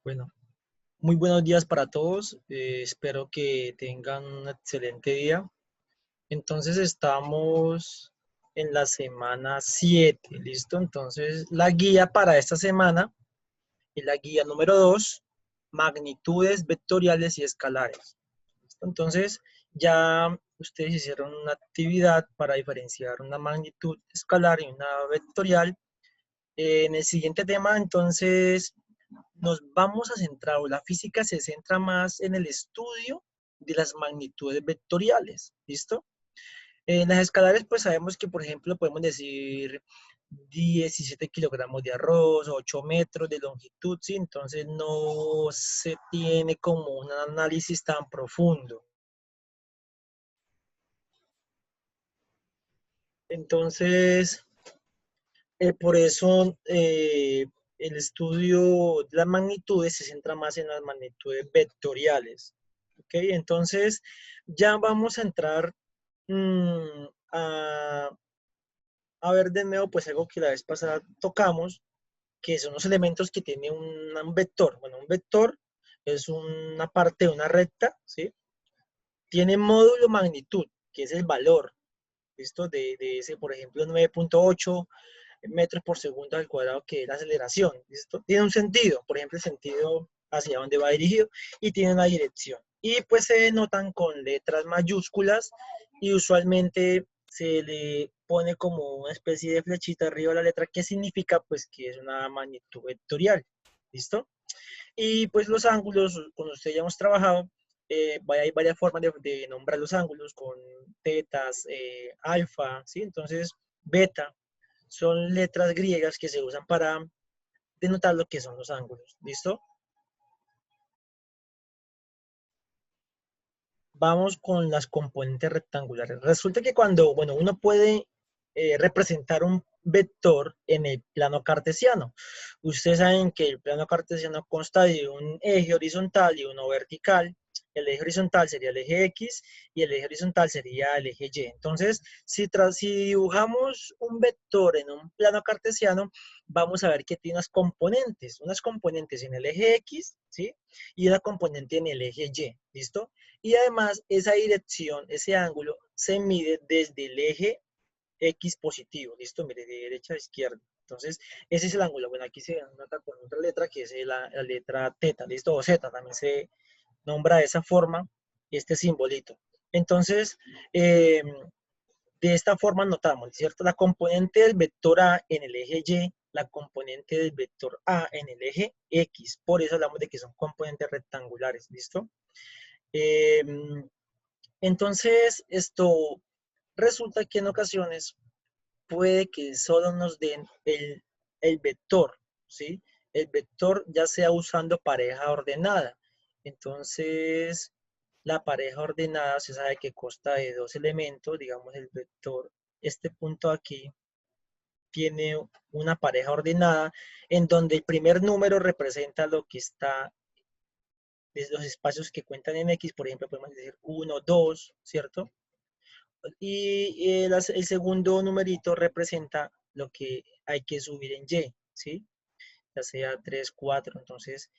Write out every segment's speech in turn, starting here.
Bueno, muy buenos días para todos. Espero que tengan un excelente día. Entonces estamos en la semana 7, ¿listo? Entonces la guía para esta semana es la guía número 2, magnitudes vectoriales y escalares. ¿Listo? Entonces ya ustedes hicieron una actividad para diferenciar una magnitud escalar y una vectorial. En el siguiente tema, entonces, nos vamos a centrar, o la física se centra más en el estudio de las magnitudes vectoriales, ¿listo? En las escalares, pues sabemos que, por ejemplo, podemos decir 17 kilogramos de arroz, 8 metros de longitud, ¿sí? Entonces no se tiene como un análisis tan profundo. Entonces, por eso el estudio de las magnitudes se centra más en las magnitudes vectoriales. ¿Ok? Entonces, ya vamos a entrar mm, a, a ver de nuevo, pues algo que la vez pasada tocamos, que son los elementos que tiene un vector. Bueno, un vector es una parte de una recta, ¿sí? Tiene módulo magnitud, que es el valor, ¿listo? De ese, por ejemplo, 9.8 metros por segundo al cuadrado, que es la aceleración. ¿Listo? Tiene un sentido, por ejemplo, el sentido hacia dónde va dirigido y tiene una dirección. Y pues se denotan con letras mayúsculas y usualmente se le pone como una especie de flechita arriba de la letra que significa pues que es una magnitud vectorial. ¿Listo? Y pues los ángulos, con usted ya hemos trabajado, hay varias formas de nombrar los ángulos con tetas, alfa, ¿sí? Entonces, beta, son letras griegas que se usan para denotar lo que son los ángulos. ¿Listo? Vamos con las componentes rectangulares. Resulta que cuando, bueno, uno puede representar un vector en el plano cartesiano. Ustedes saben que el plano cartesiano consta de un eje horizontal y uno vertical. El eje horizontal sería el eje X y el eje horizontal sería el eje Y. Entonces, si dibujamos un vector en un plano cartesiano, vamos a ver que tiene unas componentes en el eje X, ¿sí? Y una componente en el eje Y, ¿listo? Y además esa dirección, ese ángulo, se mide desde el eje X positivo, ¿listo? Mire, de derecha a izquierda. Entonces, ese es el ángulo. Bueno, aquí se nota con otra letra que es la letra teta, ¿listo? O Z, también se nombra de esa forma este simbolito. Entonces, de esta forma notamos, ¿cierto? La componente del vector A en el eje Y, la componente del vector A en el eje X. Por eso hablamos de que son componentes rectangulares, ¿listo? Eh, entonces, esto resulta que en ocasiones puede que solo nos den el vector, ¿sí? El vector ya sea usando pareja ordenada. Entonces, la pareja ordenada se sabe que consta de dos elementos, digamos el vector, este punto aquí tiene una pareja ordenada en donde el primer número representa lo que está desde los espacios que cuentan en X, por ejemplo, podemos decir 1, 2, ¿cierto? Y el segundo numerito representa lo que hay que subir en Y, ¿sí? Ya sea 3, 4. Entonces,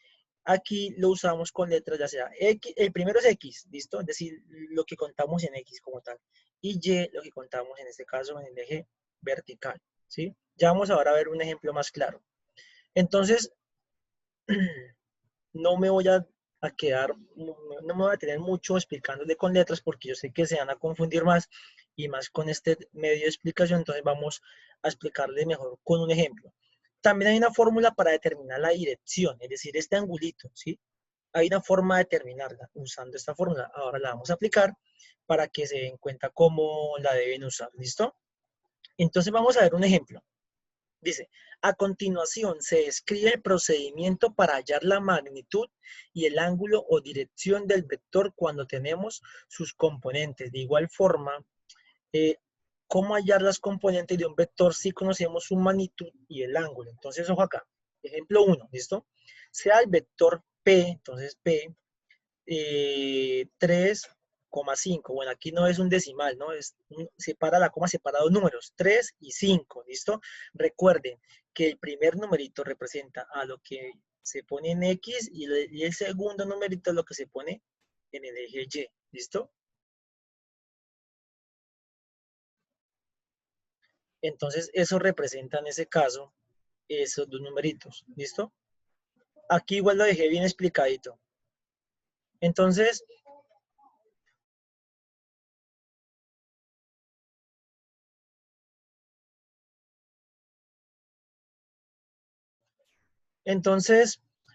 aquí lo usamos con letras, ya sea X, el primero es X, ¿listo? Es decir, lo que contamos en X como tal. Y Y, lo que contamos en este caso en el eje vertical, ¿sí? Ya vamos ahora a ver un ejemplo más claro. Entonces, no me voy a quedar, no me voy a tener mucho explicándole con letras porque yo sé que se van a confundir más y más con este medio de explicación, entonces vamos a explicarle mejor con un ejemplo. También hay una fórmula para determinar la dirección, es decir, este angulito, ¿sí? Hay una forma de determinarla usando esta fórmula. Ahora la vamos a aplicar para que se den cuenta cómo la deben usar, ¿listo? Entonces vamos a ver un ejemplo. Dice, a continuación se describe el procedimiento para hallar la magnitud y el ángulo o dirección del vector cuando tenemos sus componentes. De igual forma, eh, ¿cómo hallar las componentes de un vector si conocemos su magnitud y el ángulo? Entonces, ojo acá. Ejemplo 1, ¿listo? Sea el vector P, entonces P, 3,5. Bueno, aquí no es un decimal, ¿no? Separa la coma, separa dos números, 3 y 5, ¿listo? Recuerden que el primer numerito representa a lo que se pone en X y el segundo numerito es lo que se pone en el eje Y. ¿Listo? Entonces, eso representa en ese caso esos dos numeritos. ¿Listo? Aquí igual lo dejé bien explicadito. Entonces,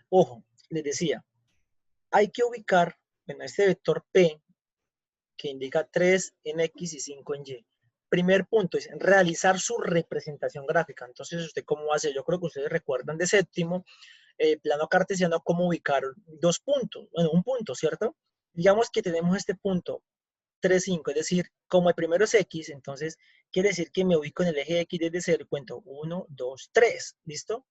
ojo, les decía, hay que ubicar en este vector P que indica 3 en X y 5 en Y. Primer punto es realizar su representación gráfica. Entonces, ¿usted cómo hace? Yo creo que ustedes recuerdan de séptimo, plano cartesiano, cómo ubicar dos puntos, bueno, un punto, ¿cierto? Digamos que tenemos este punto 3, 5, es decir, como el primero es X, entonces quiere decir que me ubico en el eje X desde 0 y cuento 1, 2, 3, ¿listo?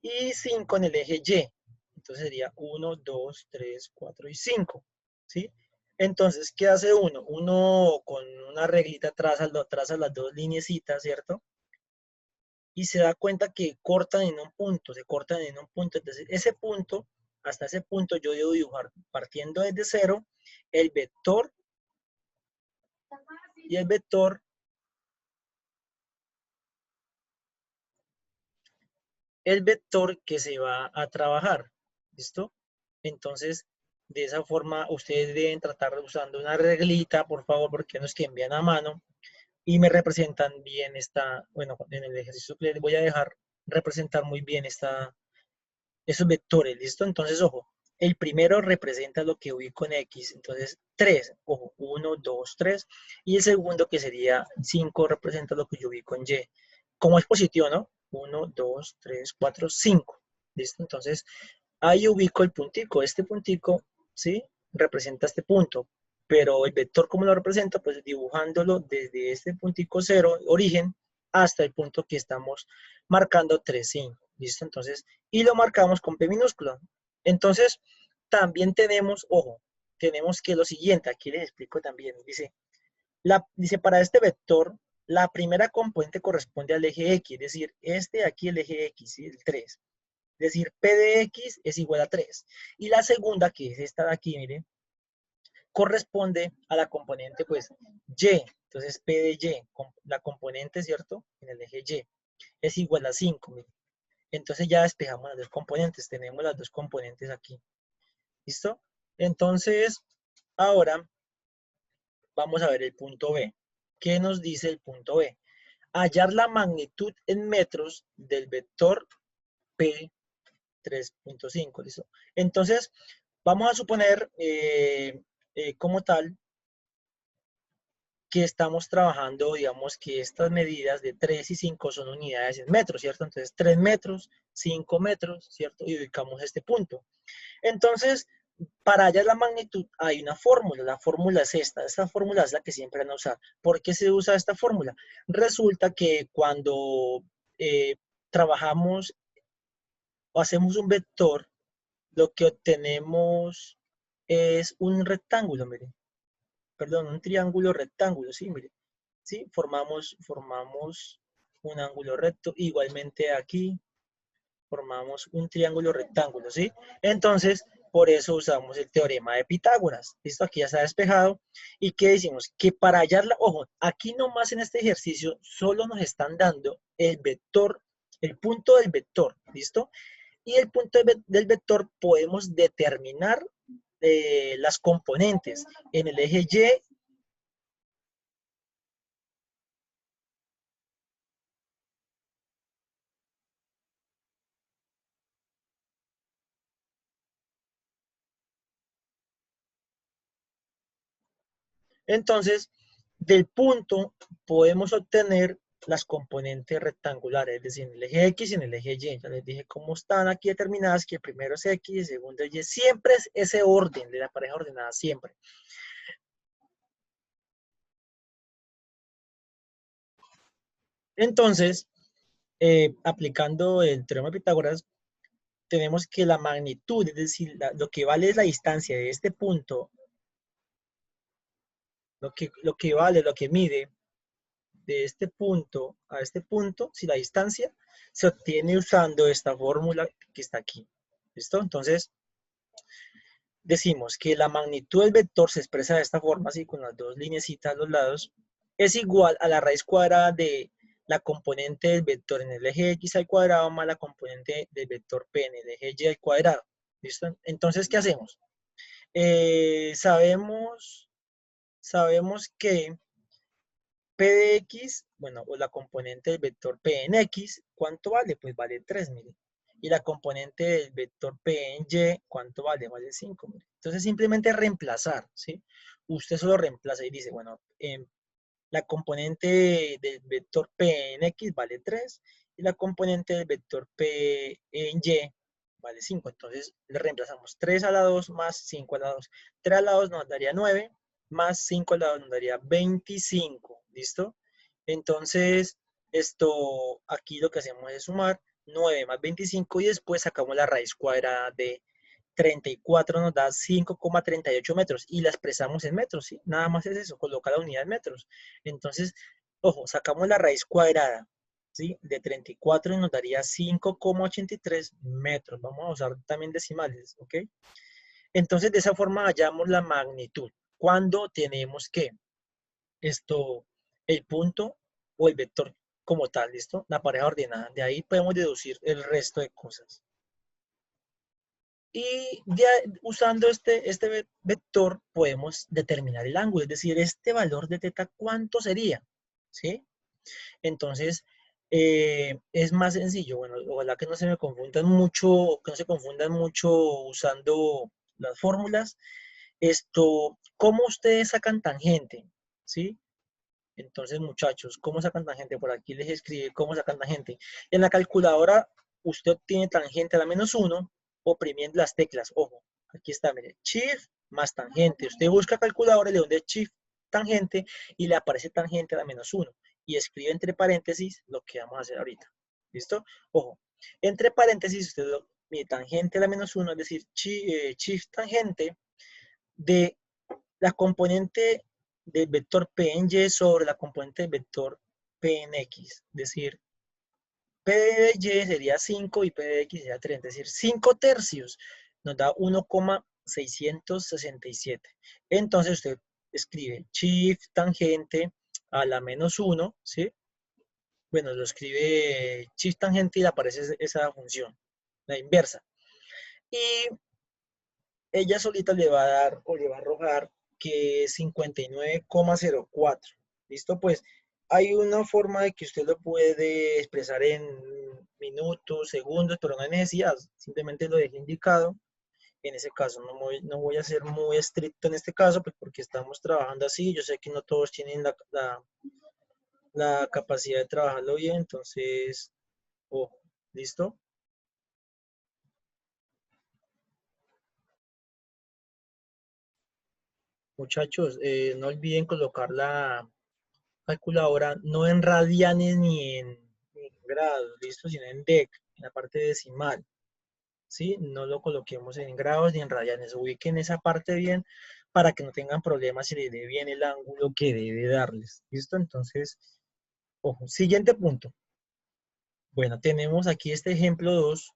Y 5 en el eje Y, entonces sería 1, 2, 3, 4 y 5, ¿sí? Entonces, ¿qué hace uno? Uno con una reglita traza las dos lineecitas, ¿cierto? Y se da cuenta que cortan en un punto, se cortan en un punto. Entonces, ese punto, hasta ese punto yo debo dibujar partiendo desde 0 el vector y el vector que se va a trabajar. ¿Listo? Entonces, de esa forma, ustedes deben tratar usando una reglita, por favor, porque no es que envían a mano y me representan bien esta, bueno, en el ejercicio que les voy a dejar, representar muy bien esos vectores, ¿listo? Entonces, ojo, el primero representa lo que ubico en X, entonces 3, ojo, 1, 2, 3, y el segundo que sería 5 representa lo que yo ubico en Y. Como es positivo, ¿no? 1, 2, 3, 4, 5, ¿listo? Entonces, ahí ubico el puntico, este puntico, ¿sí? Representa este punto, pero el vector, ¿cómo lo representa? Pues dibujándolo desde este puntico 0, origen, hasta el punto que estamos marcando 3, 5, ¿listo? Entonces, y lo marcamos con P minúscula. Entonces, también tenemos, ojo, tenemos que lo siguiente, aquí les explico también, dice para este vector, la primera componente corresponde al eje X, es decir, este aquí el eje X, ¿sí? El 3. Es decir, P de X es igual a 3. Y la segunda, que es esta de aquí, miren, corresponde a la componente, pues, Y. Entonces, P de Y, la componente, ¿cierto? En el eje Y, es igual a 5, miren. Entonces ya despejamos las dos componentes, tenemos las dos componentes aquí. ¿Listo? Entonces, ahora vamos a ver el punto B. ¿Qué nos dice el punto B? Hallar la magnitud en metros del vector P 3.5, ¿listo? Entonces, vamos a suponer como tal que estamos trabajando, digamos que estas medidas de 3 y 5 son unidades en metros, ¿cierto? Entonces, 3 metros, 5 metros, ¿cierto? Y ubicamos este punto. Entonces, para hallar la magnitud hay una fórmula, la fórmula es esta fórmula es la que siempre van a usar. ¿Por qué se usa esta fórmula? Resulta que cuando trabajamos o hacemos un vector, lo que obtenemos es un rectángulo, miren, perdón, un triángulo rectángulo, sí, miren, sí, formamos un ángulo recto, igualmente aquí formamos un triángulo rectángulo, ¿sí? Entonces, por eso usamos el teorema de Pitágoras. Listo, aquí ya está despejado. ¿Y qué decimos? Que para hallarla, ojo, aquí nomás en este ejercicio solo nos están dando el vector, el punto del vector, ¿listo? Y el punto del vector podemos determinar las componentes en el eje Y. Entonces, del punto podemos obtener las componentes rectangulares, es decir, en el eje X y en el eje Y. Ya les dije cómo están aquí determinadas, que el primero es X y el segundo es Y. Siempre es ese orden de la pareja ordenada, siempre. Entonces, aplicando el teorema de Pitágoras, tenemos que la magnitud, es decir, lo que vale es la distancia de este punto, lo que mide de este punto a este punto, si la distancia se obtiene usando esta fórmula que está aquí. ¿Listo? Entonces, decimos que la magnitud del vector se expresa de esta forma, así con las dos lineecitas a los lados, es igual a la raíz cuadrada de la componente del vector en el eje x al cuadrado más la componente del vector p en el eje y al cuadrado. ¿Listo? Entonces, ¿qué hacemos? Sabemos que p de x, bueno, o la componente del vector p en x, ¿cuánto vale? Pues vale 3, mire. Y la componente del vector p en y, ¿cuánto vale? Vale 5, mire. Entonces simplemente reemplazar, ¿sí? Usted solo reemplaza y dice, bueno, la componente del vector p en x vale 3 y la componente del vector p en y vale 5. Entonces le reemplazamos 3 a la 2 más 5 a la 2. 3 a la 2 nos daría 9, más 5 a la 2 nos daría 25. ¿Listo? Entonces, esto aquí lo que hacemos es sumar 9 más 25 y después sacamos la raíz cuadrada de 34 nos da 5,38 metros y la expresamos en metros, ¿sí? Nada más es eso, coloca la unidad en metros. Entonces, ojo, sacamos la raíz cuadrada, ¿sí? De 34 y nos daría 5,83 metros. Vamos a usar también decimales, ¿ok? Entonces, de esa forma hallamos la magnitud. Cuando tenemos que el punto o el vector como tal, ¿listo? La pareja ordenada. De ahí podemos deducir el resto de cosas. Y usando este vector podemos determinar el ángulo, es decir, este valor de teta, ¿cuánto sería? ¿Sí? Entonces, es más sencillo. Bueno, ojalá que no se me confundan mucho, que no se confundan mucho usando las fórmulas. ¿Cómo ustedes sacan tangente? ¿Sí? Entonces, muchachos, ¿cómo sacan tangente? Por aquí les escribe cómo sacan tangente. En la calculadora, usted tiene tangente a la -1 oprimiendo las teclas. Ojo, aquí está, mire, Shift más tangente. Usted busca calculadora, le da Shift tangente y le aparece tangente a la -1. Y escribe entre paréntesis lo que vamos a hacer ahorita. ¿Listo? Ojo, entre paréntesis, usted mire, tangente a la -1, es decir, Shift tangente de la componente del vector P en Y sobre la componente del vector P en X. Es decir, P de Y sería 5 y P de X sería 30. Es decir, 5 tercios nos da 1,667. Entonces usted escribe shift tangente a la -1, ¿sí? Bueno, lo escribe shift tangente y le aparece esa función, la inversa. Y ella solita le va a dar o le va a arrojar que es 59,04. ¿Listo? Pues hay una forma de que usted lo puede expresar en minutos, segundos, pero no hay necesidad, simplemente lo deje indicado. En ese caso no voy a ser muy estricto en este caso, pues porque estamos trabajando así. Yo sé que no todos tienen la capacidad de trabajarlo bien, entonces, ojo, ¿listo? Muchachos, no olviden colocar la calculadora no en radianes ni en grados, ¿listo? Sino en dec, en la parte decimal, ¿sí? No lo coloquemos en grados ni en radianes, ubiquen esa parte bien para que no tengan problemas si le dé bien el ángulo que debe darles, ¿listo? Entonces, ojo, siguiente punto. Bueno, tenemos aquí este ejemplo 2.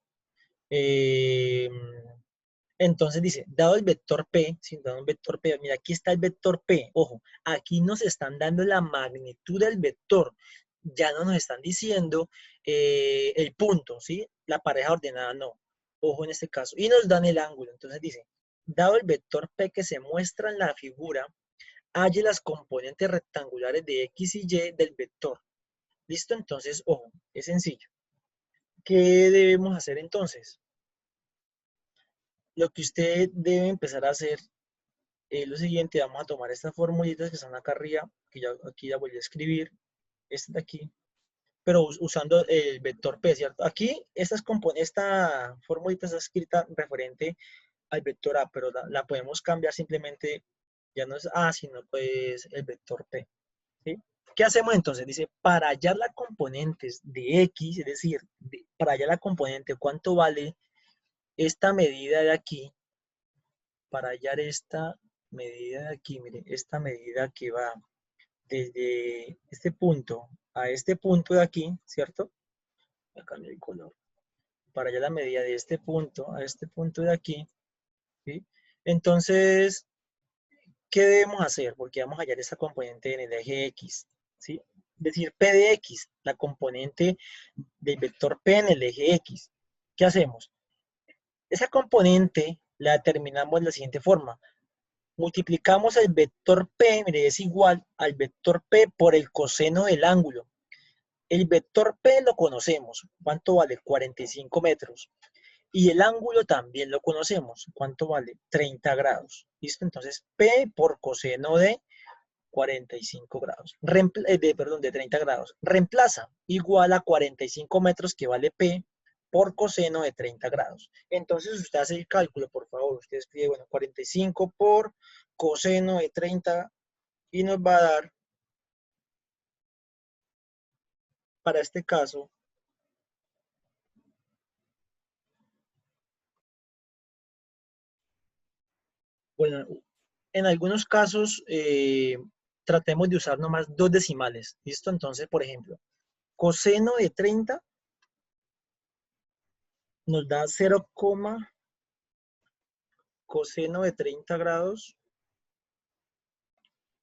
Eh, entonces dice, dado el vector P, si dado un vector P, mira, aquí está el vector P, ojo, aquí nos están dando la magnitud del vector, ya no nos están diciendo el punto, ¿sí? La pareja ordenada no, ojo en este caso, y nos dan el ángulo, entonces dice, dado el vector P que se muestra en la figura, halle las componentes rectangulares de X y Y del vector, ¿listo? Entonces, ojo, es sencillo. ¿Qué debemos hacer entonces? Lo que usted debe empezar a hacer lo siguiente, vamos a tomar estas formulitas que están acá arriba, que ya aquí ya voy a escribir, esta de aquí, pero usando el vector P, ¿cierto? Aquí esta formulita está escrita referente al vector A, pero la podemos cambiar simplemente, ya no es A, sino pues el vector P, ¿sí? ¿Qué hacemos entonces? Dice, para hallar las componentes de X, es decir, para hallar la componente, ¿cuánto vale esta medida de aquí? Para hallar esta medida de aquí, mire, esta medida que va desde este punto a este punto de aquí, ¿cierto? Acá cambié el color. para hallar la medida de este punto a este punto de aquí, ¿sí? Entonces, ¿qué debemos hacer? Porque vamos a hallar esta componente en el eje X, ¿sí? Es decir, P de X, la componente del vector P en el eje X. ¿Qué hacemos? Esa componente la determinamos de la siguiente forma. Multiplicamos el vector P, mire, es igual al vector P por el coseno del ángulo. El vector P lo conocemos. ¿Cuánto vale? 45 metros. Y el ángulo también lo conocemos. ¿Cuánto vale? 30 grados. ¿Listo? Entonces, P por coseno de 45 grados. Perdón, de 30 grados. Reemplaza igual a 45 metros que vale P por coseno de 30 grados. Entonces, usted hace el cálculo, por favor. Usted escribe, bueno, 45 por coseno de 30 y nos va a dar, para este caso, bueno, en algunos casos tratemos de usar nomás dos decimales. ¿Listo? Entonces, por ejemplo, coseno de 30 nos da 0, coseno de 30 grados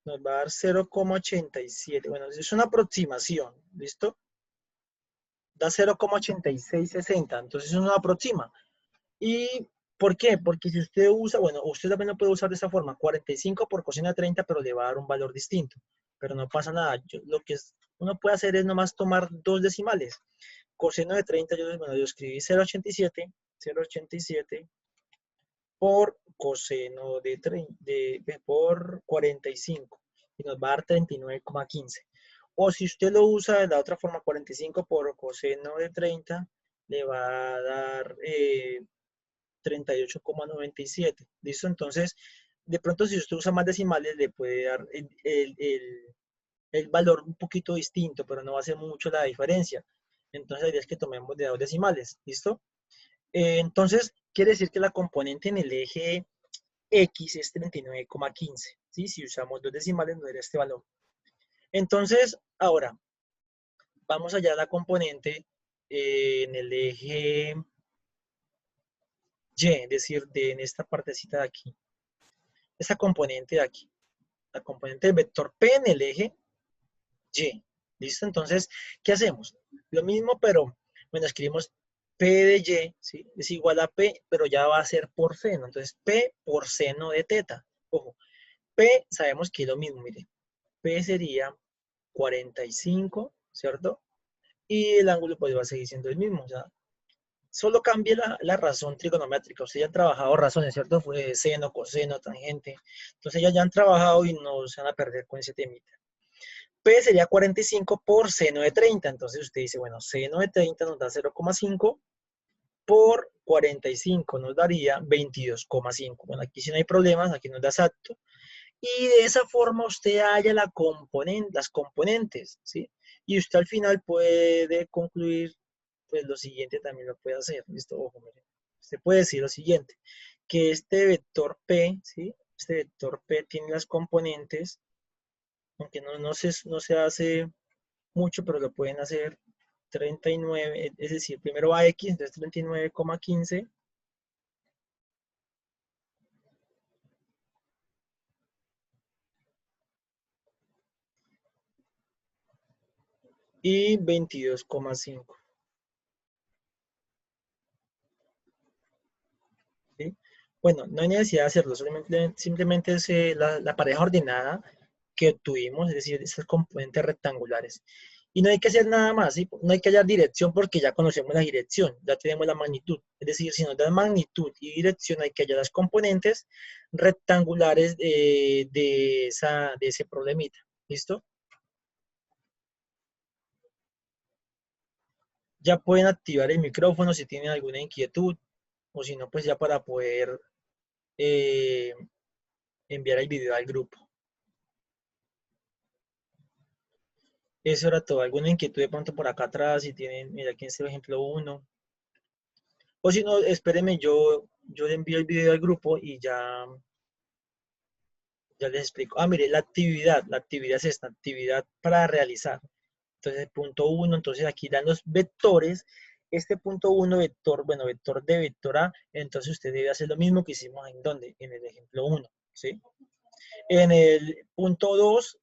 nos va a dar 0,87. Bueno, es una aproximación, ¿listo? Da 0,8660, entonces uno aproxima. ¿Y por qué? Porque si usted usa, bueno, usted también lo puede usar de esa forma, 45 por coseno de 30, pero le va a dar un valor distinto. Pero no pasa nada. Lo que uno puede hacer es nomás tomar dos decimales. Coseno de 30, bueno, yo escribí 0,87 por coseno de, por 45 y nos va a dar 39,15. O si usted lo usa de la otra forma, 45 por coseno de 30, le va a dar 38,97. ¿Listo? Entonces, de pronto si usted usa más decimales, le puede dar el valor un poquito distinto, pero no va a ser mucho la diferencia. Entonces, la idea es que tomemos de dos decimales. ¿Listo? Entonces, quiere decir que la componente en el eje X es 39,15. ¿Sí? Si usamos dos decimales, nos daría este valor. Entonces, ahora, vamos allá a la componente en el eje Y, es decir, en esta partecita de aquí. Esa componente de aquí. La componente del vector P en el eje Y. ¿Listo? Entonces, ¿qué hacemos? Lo mismo, pero, bueno, escribimos P de Y, ¿sí? Es igual a P, pero ya va a ser por seno. Entonces, P por seno de teta. Ojo, P sabemos que es lo mismo, mire. P sería 45, ¿cierto? Y el ángulo pues va a seguir siendo el mismo. O sea, solo cambia la razón trigonométrica. Ustedes ya han trabajado razones, ¿cierto? Fue seno, coseno, tangente. Entonces ya han trabajado y no se van a perder con ese temita. P sería 45 por seno de 30. Entonces usted dice, bueno, seno de 30 nos da 0,5 por 45 nos daría 22,5. Bueno, aquí sí no hay problemas, aquí nos da exacto. Y de esa forma usted halla las componentes, ¿sí? Y usted al final puede concluir, pues lo siguiente también lo puede hacer. ¿Listo? Ojo, mire. Usted puede decir lo siguiente, que este vector P, ¿sí? Este vector P tiene las componentes, aunque no se hace mucho, pero lo pueden hacer 39, es decir, primero va X, entonces 39,15 y 22,5. ¿Sí? Bueno, no hay necesidad de hacerlo, simplemente es la pareja ordenada que obtuvimos, es decir, esas componentes rectangulares. Y no hay que hacer nada más, ¿sí? No hay que hallar dirección porque ya conocemos la dirección, ya tenemos la magnitud. Es decir, si nos dan magnitud y dirección, hay que hallar las componentes rectangulares de ese problemita. ¿Listo? Ya pueden activar el micrófono si tienen alguna inquietud o si no, pues ya para poder eh, enviar el video al grupo. Eso era todo. ¿Alguna inquietud de pronto por acá atrás? Si tienen, mira, aquí en este ejemplo uno. O si no, espérenme, yo le envío el video al grupo y ya les explico. Ah, mire, la actividad es esta, actividad para realizar. Entonces, punto uno, entonces aquí dan los vectores este punto 1 vector, bueno, vector de vector A, entonces usted debe hacer lo mismo que hicimos en donde, en el ejemplo 1, ¿sí? En el punto 2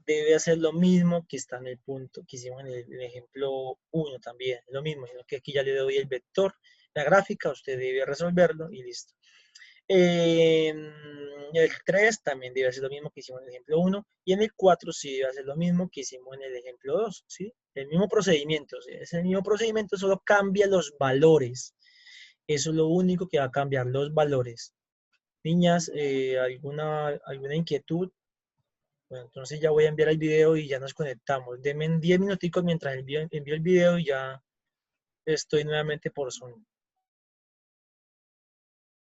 debe hacer lo mismo que está en el punto que hicimos en el ejemplo 1 también, lo mismo, sino que aquí ya le doy el vector, la gráfica, usted debe resolverlo y listo. El 3 también debe hacer lo mismo que hicimos en el ejemplo 1 y en el 4 sí debe hacer lo mismo que hicimos en el ejemplo 2, ¿sí? El mismo procedimiento, ¿sí? Es el mismo procedimiento, solo cambia los valores. Eso es lo único que va a cambiar, los valores. Niñas, ¿alguna inquietud? Bueno, entonces ya voy a enviar el video y ya nos conectamos. Denme 10 minuticos mientras envío el video y ya estoy nuevamente por Zoom.